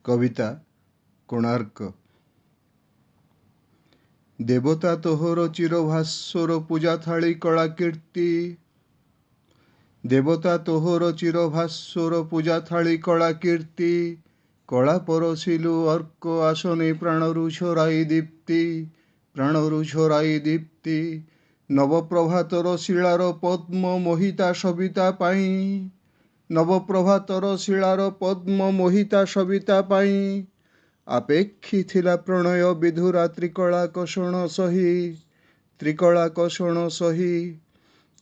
कविता कोणार्क। देवता तोहर चिरभास्वर पूजा थाली कला कीर्ति। देवता तोहर चिरभास्वर पूजा थाली कला कीर्ति। कला परसिलु अर्क आसने प्राणरु झराई दीप्ति। प्राणरु झराई दीप्ति। नवप्रभातर शिलार पद्म मोहिता सविता पाई। नवप्रभातर शिलार पद्म मोहिता सविता पाई। अपेक्षी थिला प्रणय विधुरा त्रिकला कषण सही। त्रिकला कषण सही।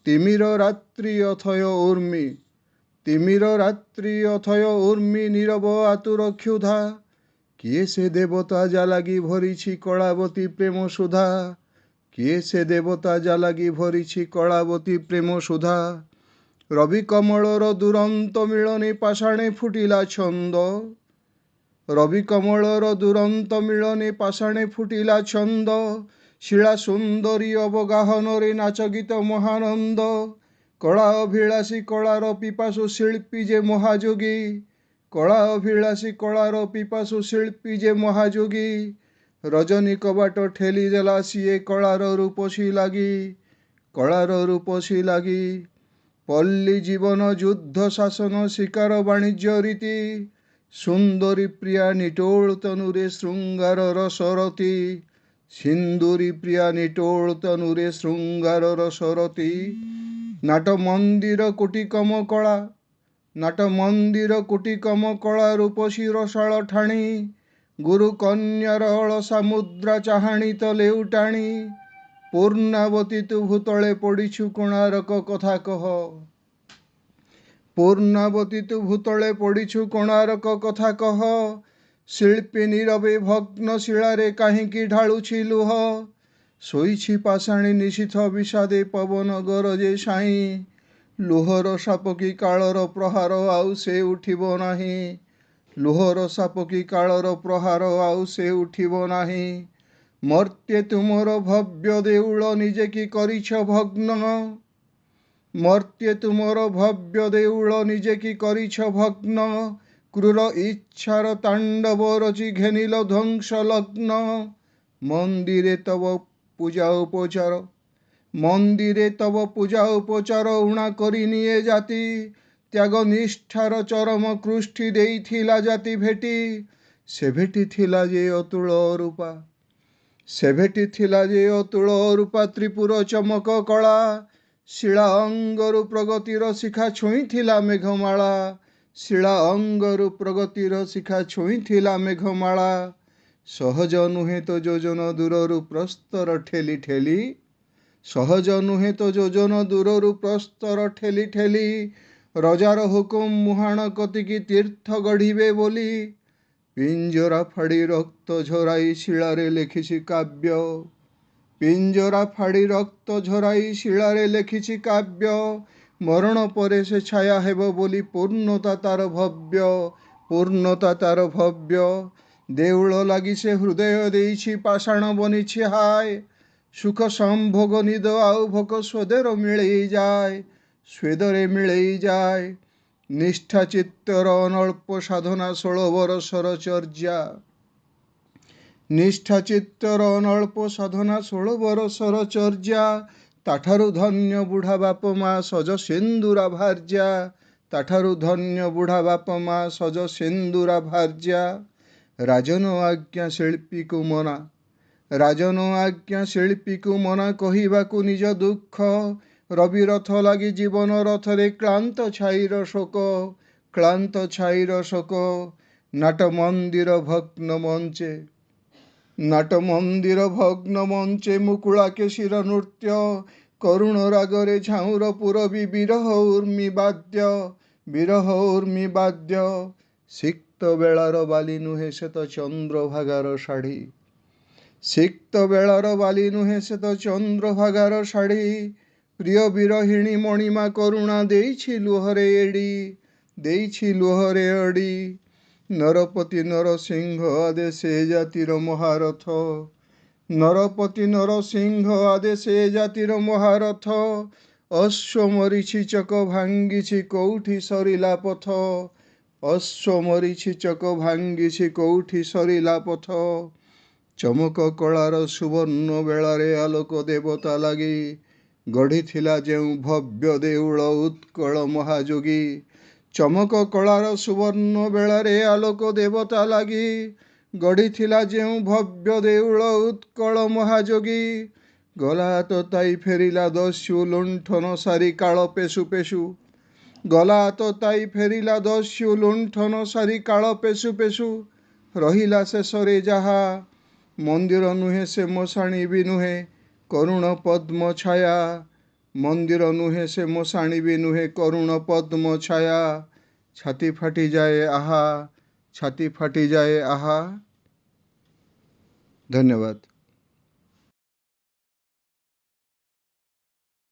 तिमिर रात्रि अथय उर्मी। तिमिर रात्रि अथय उर्मी नीरव आतुर क्षुधा। किए से देवता जालागी भरिछि कलावती प्रेम सुधा। किए से देवता जालागी भरिछि कलावती प्रेम सुधा। रवि कमलर दुरंत मिलने पाषाणे फुटिला छंद। रवि कमलर दुरंत मिलने पाषाणे फुटिला छंद। शिला सुंदरी अवगाहन नाच गीत महानंद। कला अभिलाषी कलार पिपासु शिल्पी जे महायोगी। कला अभिलाषी कलार पिपासु शिल्पी जे महायोगी। रजनी कबाट ठेली देला सीए कलार रूपसी लागी। कलार रूपसी लागी। पल्ली जीवन युद्ध शासन शिकार वाणिज्य रीति। सुंदरी प्रिया निटोल तनुरे श्रृंगार रसरती। सिंदूरी प्रिया निटोल तनुरे श्रृंगार रसरती। नाट मंदिर कुटिकम कला। नाट मंदिर कुटिकम कला रूपसी रसाल ठाणी। गुरु कन्यार अलसा मुद्रा चाहाणी तले उटाणी। पूर्णावती तु भूतले पड़िछु कोणार्क कथा कह। पूर्णावती तु भूतले पड़िछु कोणार्क कथा कह। शिल्पी नीरवे भग्न शिलारे काहींकी ढाळुछि लुह। शोइछि पाषाणी निशीथ विषादे पवन गरजे साई। लुहर साप कि कालर प्रहार आउ से उठिब नाही। लुहर साप कि कालर प्रहार आउ से उठिब नाही। मर्त्ये तुमर भव्य देउल निजे कि करिछ भग्न। मर्त्ये तुमर भव्य देउल निजे कि करिछ भग्न। क्रूर इच्छार तांडव रचि घेनिल ध्वंस लग्न। मंदिरे तव पूजा उपचार। मंदिरे तव पूजा उपचार उणा करि निये जाति। त्याग निष्ठार चरम कृष्टि देइथिला जाति भेटी। से भेटी थिला जे अतुल रूपा। से भेटी थिला जे अतुल रूपा त्रिपुर चमक कला। शिला अंगरु प्रगतिर शिखा छुई थिला मेघमाला। शिला अंगरु प्रगतिर शिखा छुई थिला मेघमाला। सहज नुहे तो योजन दूररु प्रस्तर ठेली ठेली। सहज नुहे तो योजन दूररु प्रस्तर ठेली ठेली। रजार हुकुम मुहाण कतिकी तीर्थ गढ़िबे बोली। पिंजरा फाड़ी रक्त झराई शिलारे लेखिछि काव्य। पिंजरा फाड़ी रक्त झराई शिलारे लेखिछि काव्य। मरण परे से छाया हेब बोली पूर्णता तार भव्य। पूर्णता तार भव्य। देउल लागी से हृदय देइछि पाषाण बनिछि हाय। सुख संभोग निद आउ भोक स्वेदर मिलई जाय। स्वेदरे मिलई जाय। निष्ठा चित्तर अनल्प साधना 16 बरसर चर्या। निष्ठा चित्तर अनल्प साधना 16 बरसर चर्या। ताठारु धन्य बुढ़ा बाप माँ सज सिंदूरा भार्या। ताठारु धन्य बुढ़ा बाप माँ सज सिंदूरा भार्या। राजन आज्ञा शिल्पी को मना। राजन आज्ञा शिल्पी को मना कहिबाकु निज दुख। रवि रथ लागी जीवन रथरे क्लांत छाईर शोक। क्लांत छाईर शोक। नाट मंदिर भग्न मंचे। नाट मंदिर भग्न मंचे मुकुला केशिर नृत्य। करुण रागरे झाउर पुरबी विरह उर्मी बाद्य। विरह उर्मी बाद्य। सिक्त बेलार बाली नुहे से तो चंद्रभागार शाढ़ी। सिक्त बेलार बाली नुहे से तो चंद्रभागार शाढ़ी। प्रिय विरहिणी मणिमा करुणा देइछि लुहरे एड़ी। देइछि लुहरे एड़ी। नरपति नरसिंह आदे से जातिर महारथ। नरपति नरसिंह आदे से जातिर महारथ। अश्व मरिछि चक भांगिछि कोउठी सरिला पथ। ଅଶ୍ୱ ମରିଛି ଚକ ଭାଙ୍ଗିଛି କୋଉଠି ସରିଲା ପଥ। ଚମକ କଳାର ସୁବର୍ଣ୍ଣ ବେଳାରେ ଆଲୋକ ଦେବତା ଲାଗି ଗଢ଼ିଥିଲା ଯେଉଁ ଭବ୍ୟ ଦେଉଳ ଉତ୍କଳ ମହାଯୋଗୀ। ଚମକ କଳାର ସୁବର୍ଣ୍ଣ ବେଳାରେ ଆଲୋକ ଦେବତା ଲାଗି ଗଢ଼ିଥିଲା ଯେଉଁ ଭବ୍ୟ ଦେଉଳ ଉତ୍କଳ ମହାଯୋଗୀ। ଗଲା ତ ତାଇ ଫେରିଲା ଦସ୍ୟୁ ଲୁଣ୍ଠନ ସାରି କାଳ ପେଶୁ ପେଶୁ। ଗଲା ତ ତାଇ ଫେରିଲା ଦସ୍ୟୁ ଲୁଣ୍ଠନ ସାରି କାଳ ପେଶୁ ପେଶୁ। ରହିଲା ଶେଷରେ ଯାହା ମନ୍ଦିର ନୁହେଁ ସେ ମଶାଣି ବି ନୁହେଁ କରୁଣ ପଦ୍ମ ଛାୟା। ମନ୍ଦିର ନୁହେଁ ସେ ମଶାଣି ବି ନୁହେଁ କରୁଣ ପଦ୍ମ ଛାୟା। ଛାତି ଫାଟିଯାଏ ଆହା, ଛାତି ଫାଟିଯାଏ ଆହା। ଧନ୍ୟବାଦ।